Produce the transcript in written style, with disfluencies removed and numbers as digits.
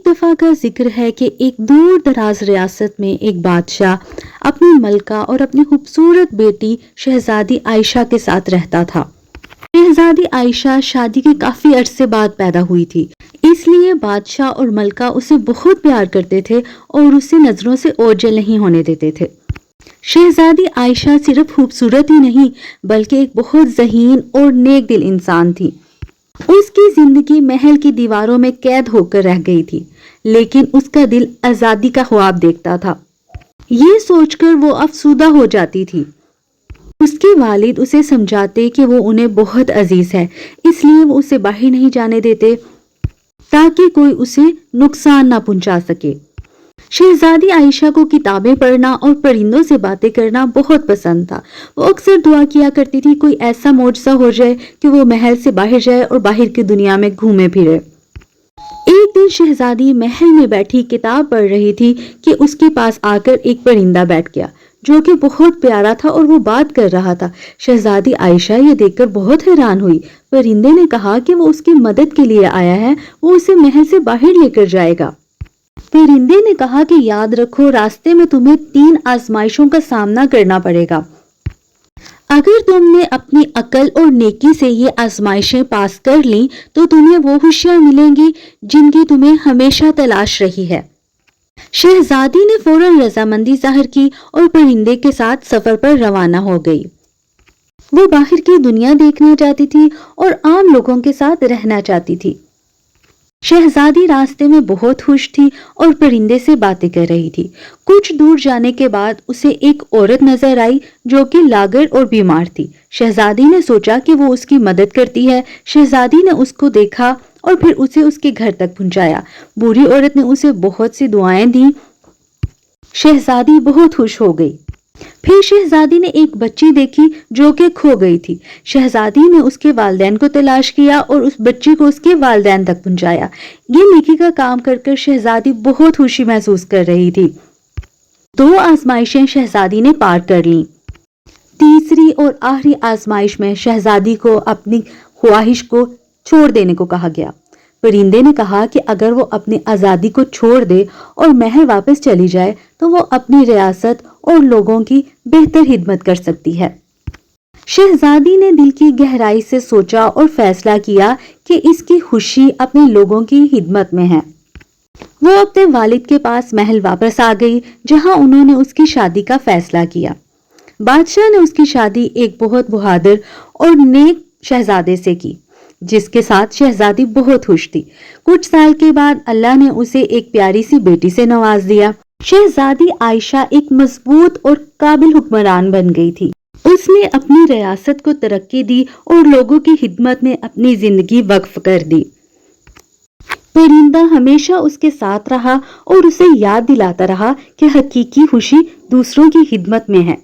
دفعہ کا ذکر ہے کہ ایک دور دراز ریاست میں ایک بادشاہ اپنی ملکہ اور اپنی خوبصورت بیٹی شہزادی عائشہ کے ساتھ رہتا تھا۔ شہزادی عائشہ شادی کے کافی عرصے بعد پیدا ہوئی تھی، اس لیے بادشاہ اور ملکہ اسے بہت پیار کرتے تھے اور اسے نظروں سے اوجھل نہیں ہونے دیتے تھے۔ شہزادی عائشہ صرف خوبصورت ہی نہیں بلکہ ایک بہت ذہین اور نیک دل انسان تھی۔ اس کی زندگی محل کی دیواروں میں قید ہو کر رہ گئی تھی، لیکن اس کا دل آزادی کا خواب دیکھتا تھا۔ یہ سوچ کر وہ افسردہ ہو جاتی تھی۔ اس کے والد اسے سمجھاتے کہ وہ انہیں بہت عزیز ہے، اس لیے وہ اسے باہر نہیں جانے دیتے تاکہ کوئی اسے نقصان نہ پہنچا سکے۔ شہزادی عائشہ کو کتابیں پڑھنا اور پرندوں سے باتیں کرنا بہت پسند تھا۔ وہ اکثر دعا کیا کرتی تھی کوئی ایسا معجزہ ہو جائے کہ وہ محل سے باہر جائے اور باہر کی دنیا میں گھومے پھرے۔ ایک دن شہزادی محل میں بیٹھی کتاب پڑھ رہی تھی کہ اس کے پاس آ کر ایک پرندہ بیٹھ گیا جو کہ بہت پیارا تھا اور وہ بات کر رہا تھا۔ شہزادی عائشہ یہ دیکھ کر بہت حیران ہوئی۔ پرندے نے کہا کہ وہ اس کی مدد کے لیے آیا ہے، وہ اسے محل سے باہر لے کر جائے گا۔ پرندے نے کہا کہ یاد رکھو، راستے میں تمہیں 3 آزمائشوں کا سامنا کرنا پڑے گا۔ اگر تم نے اپنی عقل اور نیکی سے یہ آزمائشیں پاس کر لیں تو تمہیں وہ خوشیاں ملیں گی جن کی تمہیں ہمیشہ تلاش رہی ہے۔ شہزادی نے فوراً رضامندی ظاہر کی اور پرندے کے ساتھ سفر پر روانہ ہو گئی۔ وہ باہر کی دنیا دیکھنا چاہتی تھی اور عام لوگوں کے ساتھ رہنا چاہتی تھی۔ شہزادی راستے میں بہت خوش تھی اور پرندے سے باتیں کر رہی تھی۔ کچھ دور جانے کے بعد اسے ایک عورت نظر آئی جو کہ لاغر اور بیمار تھی۔ شہزادی نے سوچا کہ وہ اس کی مدد کرتی ہے۔ شہزادی نے اس کو دیکھا اور پھر اسے اس کے گھر تک پہنچایا۔ بوڑھی عورت نے اسے بہت سی دعائیں دیں۔ شہزادی بہت خوش ہو گئی۔ پھر شہزادی نے ایک بچی دیکھی جو کہ کھو گئی تھی۔ شہزادی نے اس کے والدین کو تلاش کیا اور اس بچی کو اس کے والدین تک پہنچایا۔ یہ نیکی کا کام کر کر شہزادی بہت خوشی محسوس کر رہی تھی۔ 2 آزمائشیں شہزادی نے پار کر لیں۔ تیسری اور آخری آزمائش میں شہزادی کو اپنی خواہش کو چھوڑ دینے کو کہا گیا۔ پرندے نے کہا کہ اگر وہ اپنی آزادی کو چھوڑ دے اور محل واپس چلی جائے تو وہ اپنی ریاست اور لوگوں کی بہتر خدمت کر سکتی ہے۔ شہزادی نے دل کی گہرائی سے سوچا اور فیصلہ کیا کہ اس کی خوشی اپنے لوگوں کی خدمت میں ہے۔ وہ اپنے والد کے پاس محل واپس آ گئی جہاں انہوں نے اس کی شادی کا فیصلہ کیا۔ بادشاہ نے اس کی شادی ایک بہت بہادر اور نیک شہزادے سے کی جس کے ساتھ شہزادی بہت خوش تھی۔ کچھ سال کے بعد اللہ نے اسے ایک پیاری سی بیٹی سے نواز دیا۔ شہزادی عائشہ ایک مضبوط اور قابل حکمران بن گئی تھی۔ اس نے اپنی ریاست کو ترقی دی اور لوگوں کی خدمت میں اپنی زندگی وقف کر دی۔ پرندہ ہمیشہ اس کے ساتھ رہا اور اسے یاد دلاتا رہا کہ حقیقی خوشی دوسروں کی خدمت میں ہے۔